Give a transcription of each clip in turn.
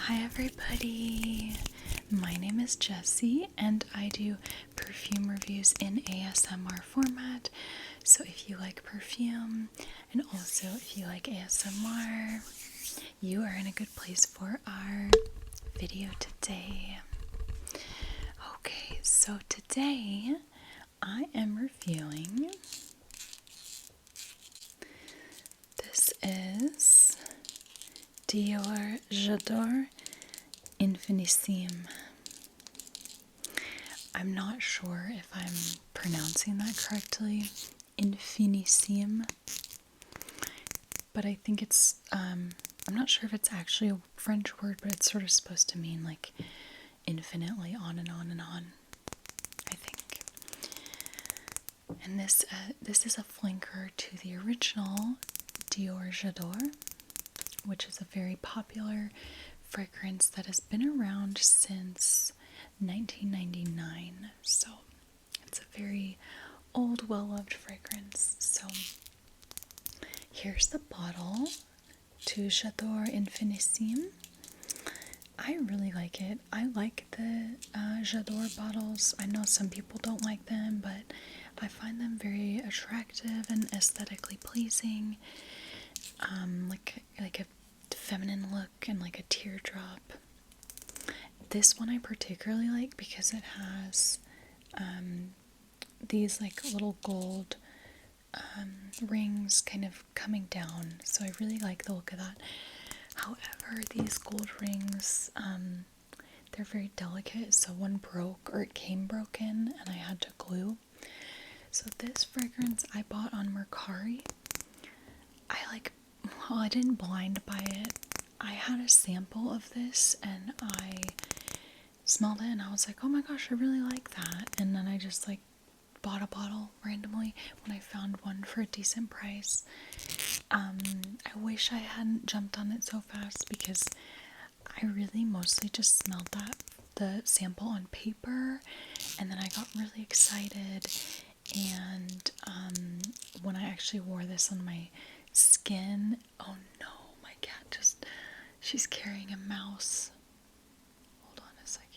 Hi everybody, my name is Jessie and I do perfume reviews in ASMR format. So if you like perfume and also if you like ASMR, you are in a good place for our video today. Okay, so today I am reviewing, this is Dior J'adore Infinissime. I'm not sure if I'm pronouncing that correctly, Infinissime, but I think it's, I'm not sure if it's actually a French word, but it's sort of supposed to mean like infinitely on and on and on, I think. And this is a flanker to the original Dior J'adore, which is a very popular fragrance that has been around since 1999. So it's a very old, well-loved fragrance. So here's the bottle to J'adore Infinissime. I really like it. I like the J'adore bottles. I know some people don't like them, but I find them very attractive and aesthetically pleasing. Like a feminine look and like a teardrop. This one I particularly like because it has these like little gold rings kind of coming down, so I really like the look of that. However, these gold rings, they're very delicate, so one broke, or it came broken, and I had to glue. So this fragrance I bought on Mercari. I didn't blind buy it. I had a sample of this and I smelled it and I was like, oh my gosh, I really like that. And then I just like bought a bottle randomly when I found one for a decent price. I wish I hadn't jumped on it so fast because I really mostly just smelled the sample on paper, and then I got really excited, and when I actually wore this on my skin, oh no, my cat she's carrying a mouse. Hold on a second.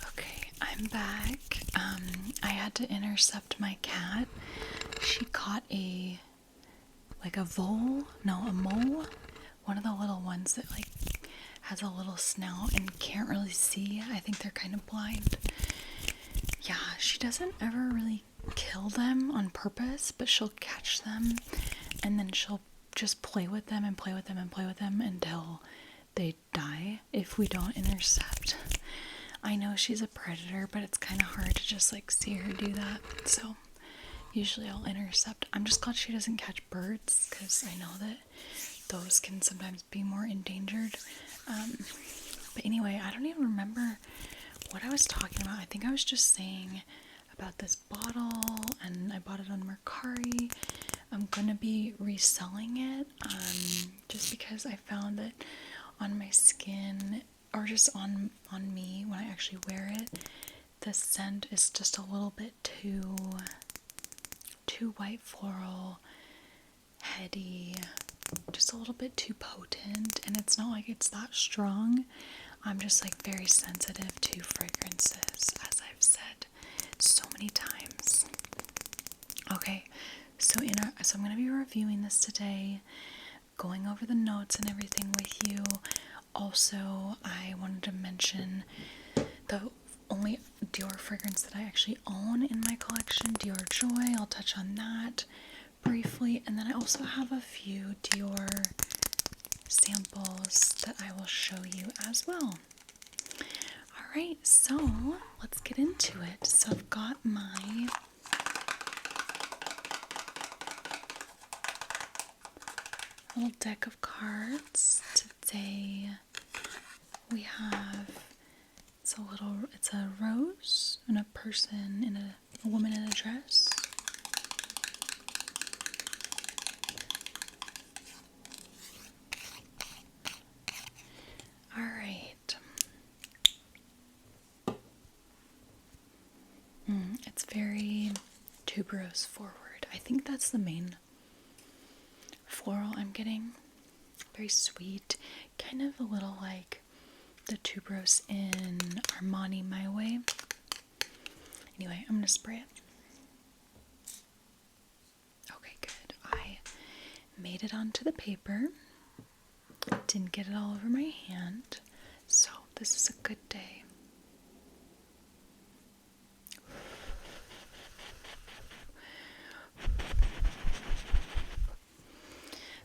Okay, I'm back. I had to intercept my cat. She caught a mole, one of the little ones that like has a little snout and can't really see. I think they're kind of blind. Yeah, she doesn't ever really kill them on purpose, but she'll catch them and then she'll just play with them and play with them and play with them until they die if we don't intercept. I know she's a predator, but it's kind of hard to just like see her do that, so usually I'll intercept. I'm just glad she doesn't catch birds because I know that those can sometimes be more endangered. But anyway, I don't even remember what I was talking about. I think I was just saying about this bottle, and I bought it on Mercari. I'm gonna be reselling it, just because I found that on my skin, or just on me when I actually wear it, the scent is just a little bit too white floral, heady, just a little bit too potent, and it's not like it's that strong. I'm just like very sensitive to fragrances, as I've said so many times. Okay, so I'm going to be reviewing this today, going over the notes and everything with you. Also, I wanted to mention the only Dior fragrance that I actually own in my collection, Dior Joy. I'll touch on that briefly, and then I also have a few Dior samples that I will show you as well. Alright, so let's get into it. So I've got my little deck of cards. Today we have, it's a rose and a person in a woman in a dress. Alright. It's very tuberose forward. I think that's the main floral I'm getting. very sweet, kind of a little like the tuberose in Armani My Way. Anyway, I'm gonna spray it. Okay, good. I made it onto the paper. Didn't get it all over my hand, so this is a good day.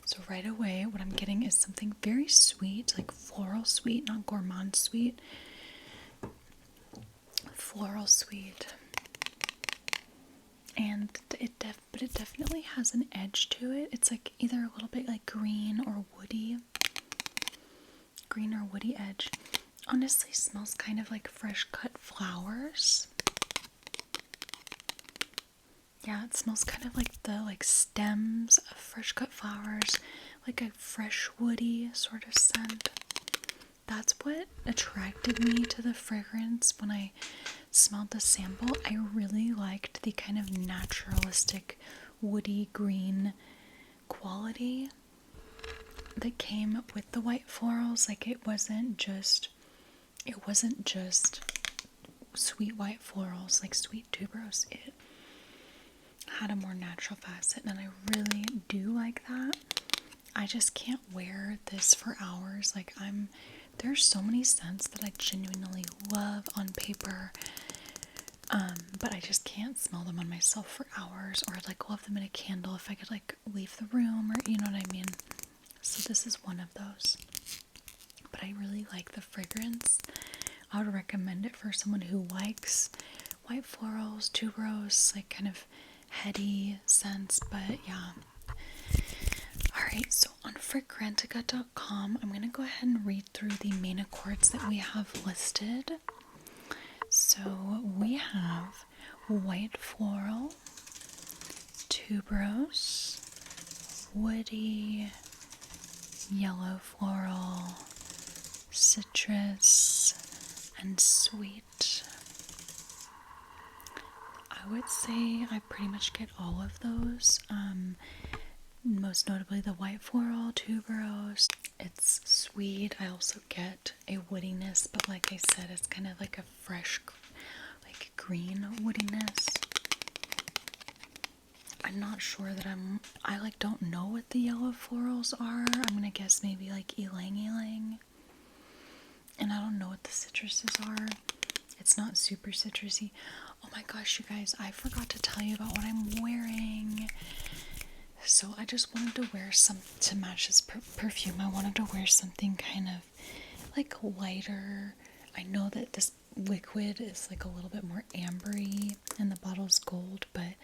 So right away, what I'm getting is something very sweet, like floral sweet, not gourmand sweet. Floral sweet. And it definitely has an edge to it. It's like either a little bit like green or woody. Green or woody edge. Honestly, smells kind of like fresh cut flowers. Yeah, it smells kind of like the stems of fresh cut flowers, like a fresh woody sort of scent. That's what attracted me to the fragrance when I smelled the sample. I really liked the kind of naturalistic woody green quality that came with the white florals. Like it wasn't just sweet white florals, like sweet tuberose. It had a more natural facet, and I really do like that. I just can't wear this for hours. Like there's so many scents that I genuinely love on paper, but I just can't smell them on myself for hours, or I'd like love them in a candle if I could like leave the room, or you know what I mean. So this is one of those, but I really like the fragrance. I would recommend it for someone who likes white florals, tuberose, like kind of heady scents, but yeah. Alright, so on Fragrantica.com, I'm going to go ahead and read through the main accords that we have listed. So we have white floral, tuberose, woody, yellow floral, citrus, and sweet. I would say I pretty much get all of those. Most notably the white floral, tuberose. It's sweet. I also get a woodiness, but like I said, it's kind of like a fresh, like green woodiness. I'm not sure that I like don't know what the yellow florals are. I'm gonna guess maybe like ylang ylang. And I don't know what the citruses are. It's not super citrusy. Oh my gosh, you guys, I forgot to tell you about what I'm wearing. So I just wanted to wear some to match this perfume. I wanted to wear something kind of like lighter. I know that this liquid is like a little bit more ambery and the bottle's gold, but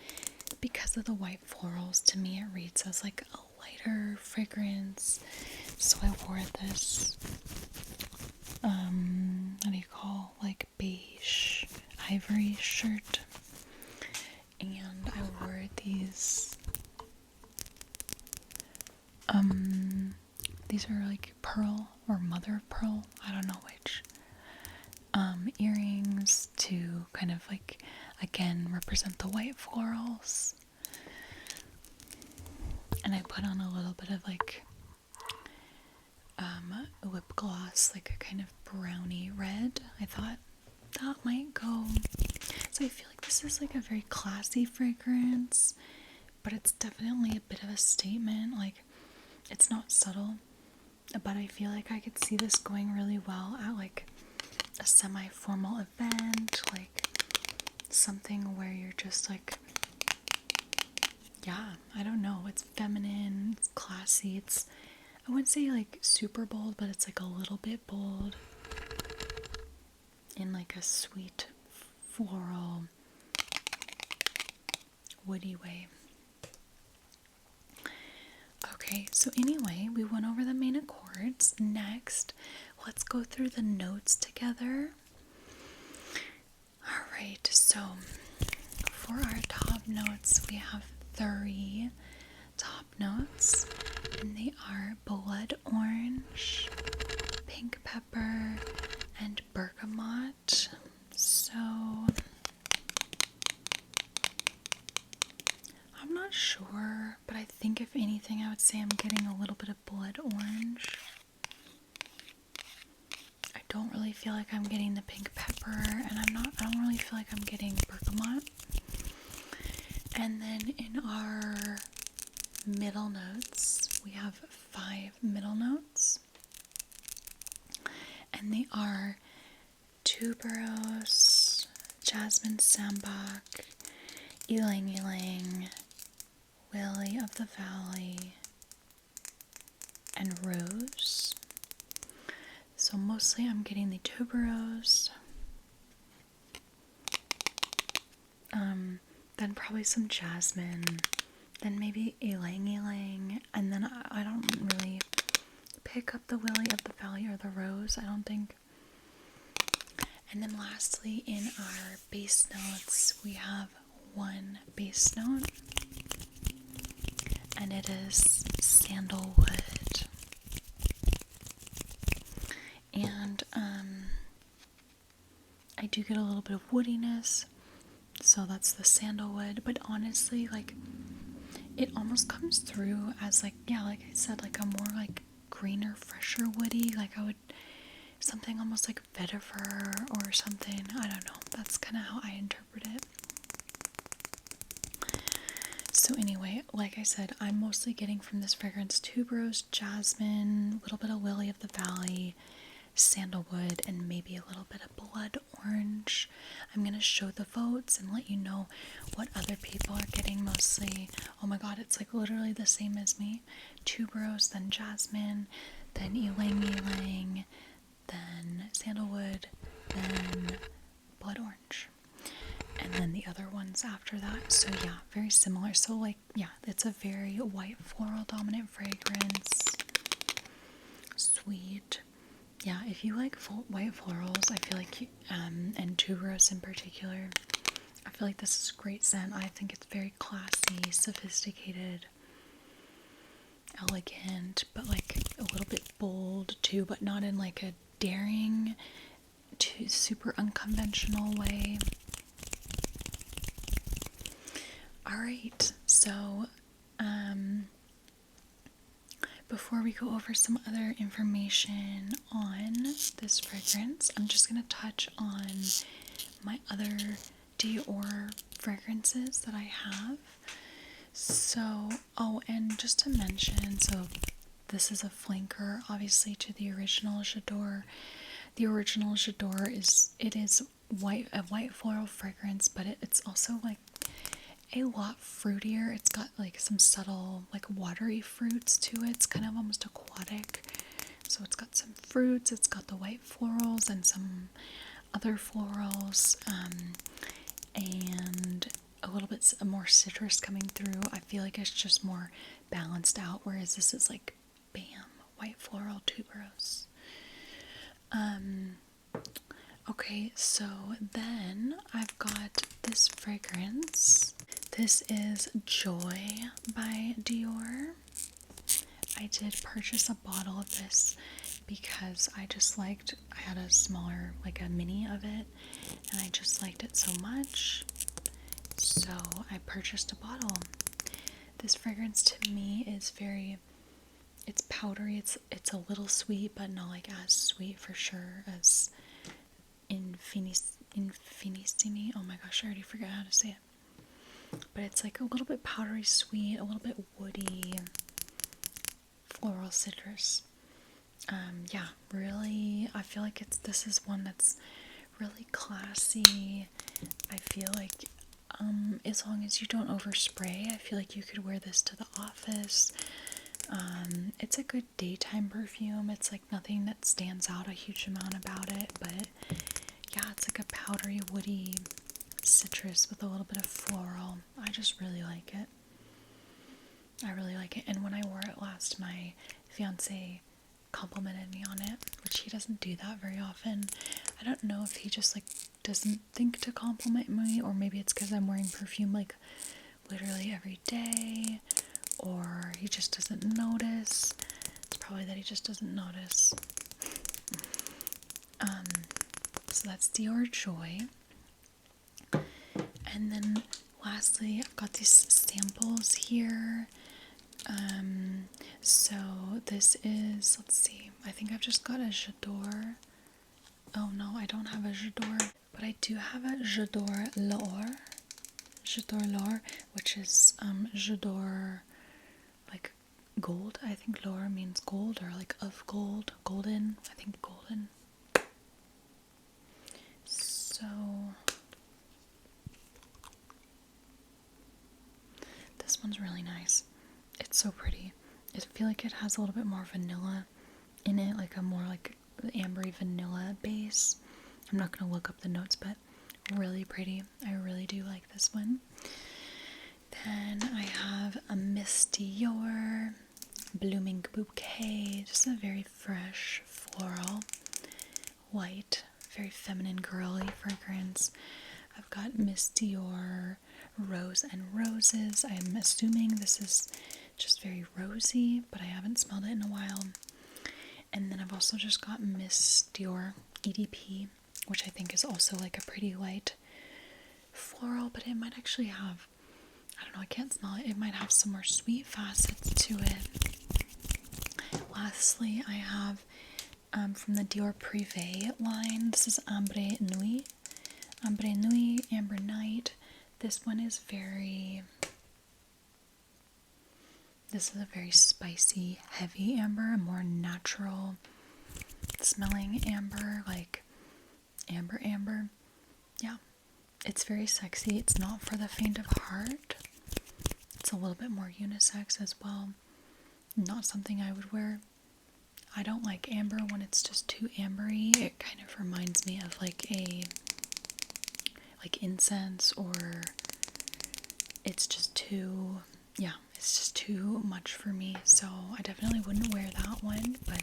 because of the white florals, to me it reads as like a lighter fragrance. So I wore this what do you call, like beige ivory shirt, and I wore these are like pearl or mother of pearl, I don't know which, earrings to kind of like again represent the white florals. And I put on a little bit of like lip gloss, like a kind of brownie red. I thought that might go. So I feel like this is like a very classy fragrance, but it's definitely a bit of a statement. Like it's not subtle, but I feel like I could see this going really well at like a semi-formal event, like something where you're just like, yeah, I don't know, it's feminine, it's classy, it's, I wouldn't say like super bold, but it's like a little bit bold in like a sweet floral woody way. Okay, so anyway, we went over the main accords. Next, let's go through the notes together. Alright, so for our top notes, we have 3 top notes, and they are blood orange, pink pepper, and bergamot. So I'm not sure, but I think if anything I would say I'm getting a little bit of blood orange. feel like I'm getting the pink pepper, and I don't really feel like I'm getting bergamot. And then in our middle notes, we have 5 middle notes. And they are tuberose, jasmine sambac, ylang ylang, lily of the valley, and rose. So mostly I'm getting the tuberose, then probably some jasmine, then maybe ylang ylang, and then I don't really pick up the lily of the valley or the rose, I don't think. And then lastly, in our base notes, we have 1 base note, and it is sandalwood. And I do get a little bit of woodiness, so that's the sandalwood. But honestly, like, it almost comes through as like, yeah, like I said, like a more like greener, fresher woody. Like I would, something almost like vetiver or something. I don't know. That's kind of how I interpret it. So anyway, like I said, I'm mostly getting from this fragrance tuberose, jasmine, a little bit of lily of the valley, sandalwood, and maybe a little bit of blood orange. I'm going to show the votes and let you know what other people are getting mostly. Oh my god, it's like literally the same as me. Tuberose, then jasmine, then ylang ylang, then sandalwood, then blood orange. And then the other ones after that. So yeah, very similar. So like, yeah, it's a very white floral dominant fragrance. Sweet. Yeah, if you like white florals, I feel like and tuberose in particular, I feel like this is a great scent. I think it's very classy, sophisticated, elegant, but like a little bit bold too, but not in like a daring, super unconventional way. Alright, so before we go over some other information on this fragrance, I'm just going to touch on my other Dior fragrances that I have. So, oh, and just to mention, so this is a flanker, obviously, to the original J'adore. The original J'adore is a white floral fragrance, but it's also like a lot fruitier. It's got like some subtle like watery fruits to it. It's kind of almost aquatic. So it's got some fruits, it's got the white florals and some other florals, and a little bit more citrus coming through. I feel like it's just more balanced out, whereas this is like bam, white floral tuberose. Okay, so then I've got this fragrance. This is Joy by Dior. I did purchase a bottle of this because I had a smaller, like a mini of it, and I just liked it so much. So I purchased a bottle. This fragrance to me is it's powdery. It's a little sweet, but not like as sweet for sure as Infinissime. Oh my gosh, I already forgot how to say it. But it's like a little bit powdery sweet, a little bit woody, floral citrus. Yeah, really, I feel like this is one that's really classy. I feel like as long as you don't overspray, I feel like you could wear this to the office. It's a good daytime perfume. It's like nothing that stands out a huge amount about it, but yeah, it's like a powdery, woody citrus with a little bit of floral. I just really like it. I really like it. And when I wore it last, my fiance complimented me on it, which he doesn't do that very often. I don't know if he just like doesn't think to compliment me, or maybe it's because I'm wearing perfume like literally every day, or he just doesn't notice. It's probably that he just doesn't notice. So that's Dior Joy. And then lastly, I've got these samples here. So this is, let's see, I think I've just got a J'adore Oh no, I don't have a J'adore, but I do have a J'adore L'Or. J'adore L'Or, which is J'adore like gold. I think L'Or means gold, or like of gold, golden. I think golden. So this one's really nice. It's so pretty. I feel like it has a little bit more vanilla in it, like a more like ambery vanilla base. I'm not gonna look up the notes, but really pretty. I really do like this one. Then I have a Miss Dior Blooming Bouquet, just a very fresh floral, white, very feminine, girly fragrance. I've got Miss Dior Rose and Roses. I'm assuming this is just very rosy, but I haven't smelled it in a while. And then I've also just got Miss Dior EDP, which I think is also like a pretty light floral, but it might actually have, I don't know, I can't smell it. It might have some more sweet facets to it. Lastly, I have from the Dior Privé line. This is Ambre Nuit. Ambre Nuit, Amber Night. This one is this is a very spicy, heavy amber, a more natural smelling amber, like amber. Yeah, it's very sexy. It's not for the faint of heart. It's a little bit more unisex as well. Not something I would wear. I don't like amber when it's just too ambery. It kind of reminds me of like incense, or it's just too, yeah, it's just too much for me. So I definitely wouldn't wear that one, but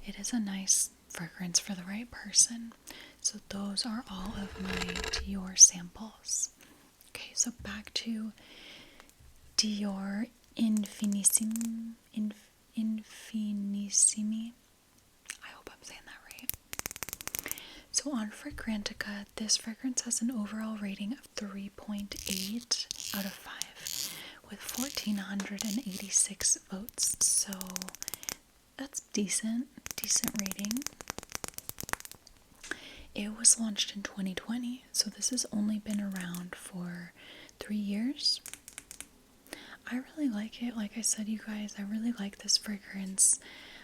it is a nice fragrance for the right person. So those are all of my Dior samples. Okay, so back to Dior Infinissime. Infinissimi. I hope I'm saying that right. So on Fragrantica, this fragrance has an overall rating of 3.8 out of 5 with 1,486 votes. So that's decent rating. It was launched in 2020, so this has only been around for 3 years. I really like it. Like I said, you guys, I really like this fragrance.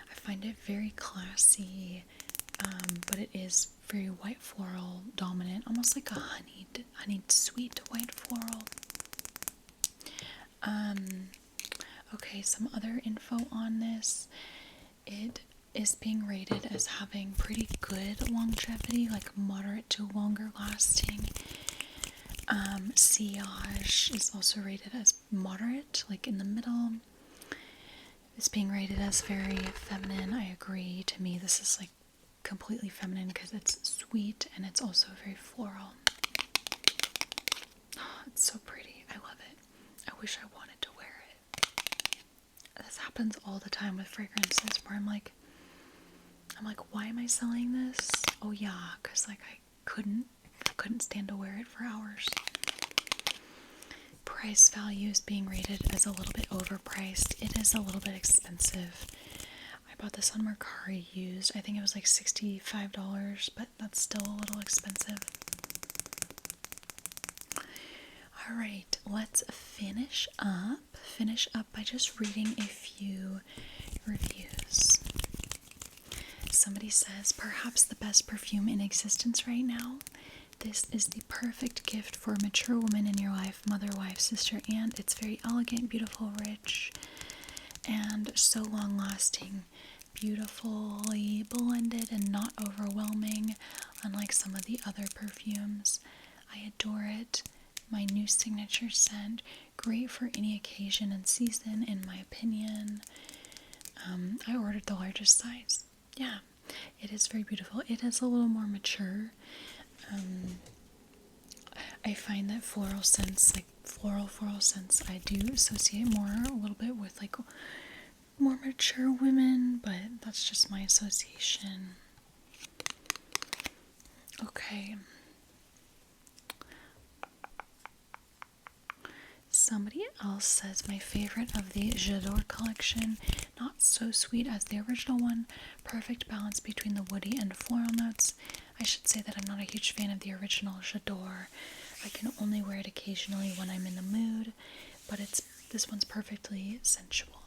I find it very classy, but it is very white floral dominant, almost like a honeyed sweet white floral. Okay, some other info on this. It is being rated as having pretty good longevity, like moderate to longer lasting. Sillage is also rated as moderate, like in the middle. It's being rated as very feminine. I agree. To me, this is like completely feminine because it's sweet and it's also very floral. Oh, it's so pretty. I love it. I wish I wanted to wear it. This happens all the time with fragrances where I'm like, why am I selling this? Oh yeah, because like I couldn't stand to wear it for hours. Price value is being rated as a little bit overpriced. It is a little bit expensive. I bought this on Mercari used. I think it was like $65, but that's still a little expensive. Alright, let's finish up by just reading a few reviews. Somebody says, perhaps the best perfume in existence right now. This is the perfect gift for a mature woman in your life, mother, wife, sister, aunt. It's very elegant, beautiful, rich, and so long lasting. Beautifully blended and not overwhelming, unlike some of the other perfumes. I adore it. My new signature scent. Great for any occasion and season, in my opinion. I ordered the largest size. Yeah, it is very beautiful. It is a little more mature. I find that floral scents, like floral scents, I do associate more a little bit with like more mature women, but that's just my association. Okay. Somebody else says my favorite of the J'adore collection, not so sweet as the original one, perfect balance between the woody and floral notes. I should say that I'm not a huge fan of the original J'adore. I can only wear it occasionally when I'm in the mood, but this one's perfectly sensual.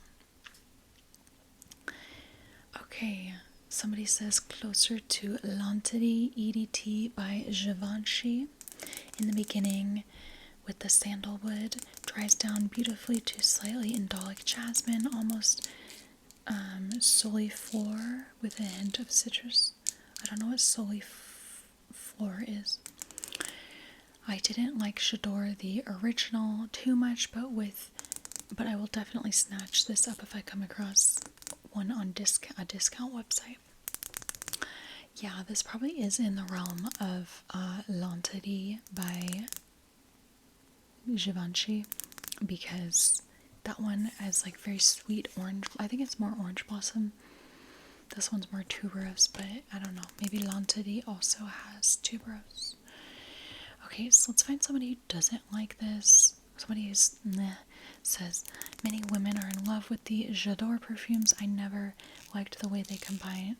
Okay, somebody says closer to L'Antity EDT by Givenchy. In the beginning, with the sandalwood, dries down beautifully to slightly indolic jasmine, almost soliflor with a hint of citrus. I don't know what soliflor is. I didn't like J'adore the original too much, but I will definitely snatch this up if I come across one on a discount website. Yeah, this probably is in the realm of L'Antity by Givenchy, because that one has like very sweet orange. I think it's more orange blossom. This one's more tuberose, but I don't know. Maybe L'Antity also has tuberose. Okay, so let's find somebody who doesn't like this. Somebody who's says, many women are in love with the J'adore perfumes. I never liked the way they combine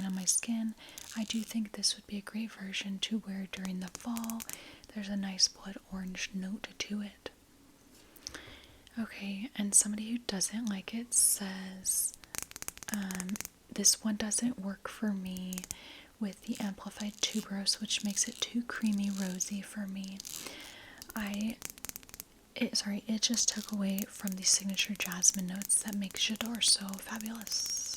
on my skin. I do think this would be a great version to wear during the fall. There's a nice blood orange note to it. Okay, and somebody who doesn't like it says, this one doesn't work for me with the amplified tuberose, which makes it too creamy rosy for me. It just took away from the signature jasmine notes that make J'adore so fabulous.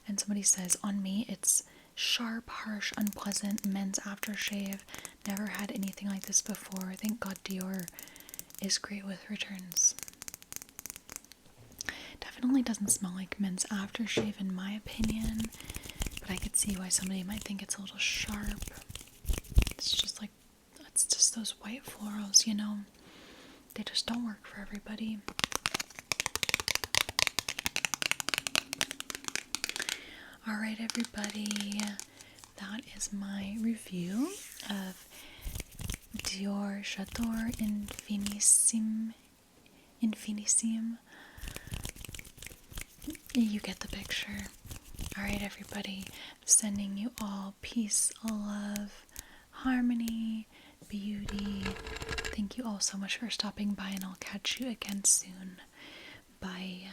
And somebody says, on me, it's sharp, harsh, unpleasant men's aftershave. Never had anything like this before. Thank God Dior is great with returns. Definitely doesn't smell like men's aftershave in my opinion, but I could see why somebody might think it's a little sharp. It's just those white florals, you know. They just don't work for everybody. Alright, everybody, that is my review of Dior J'adore Infinissime. You get the picture. Alright, everybody, sending you all peace, love, harmony, beauty. Thank you all so much for stopping by, and I'll catch you again soon. Bye.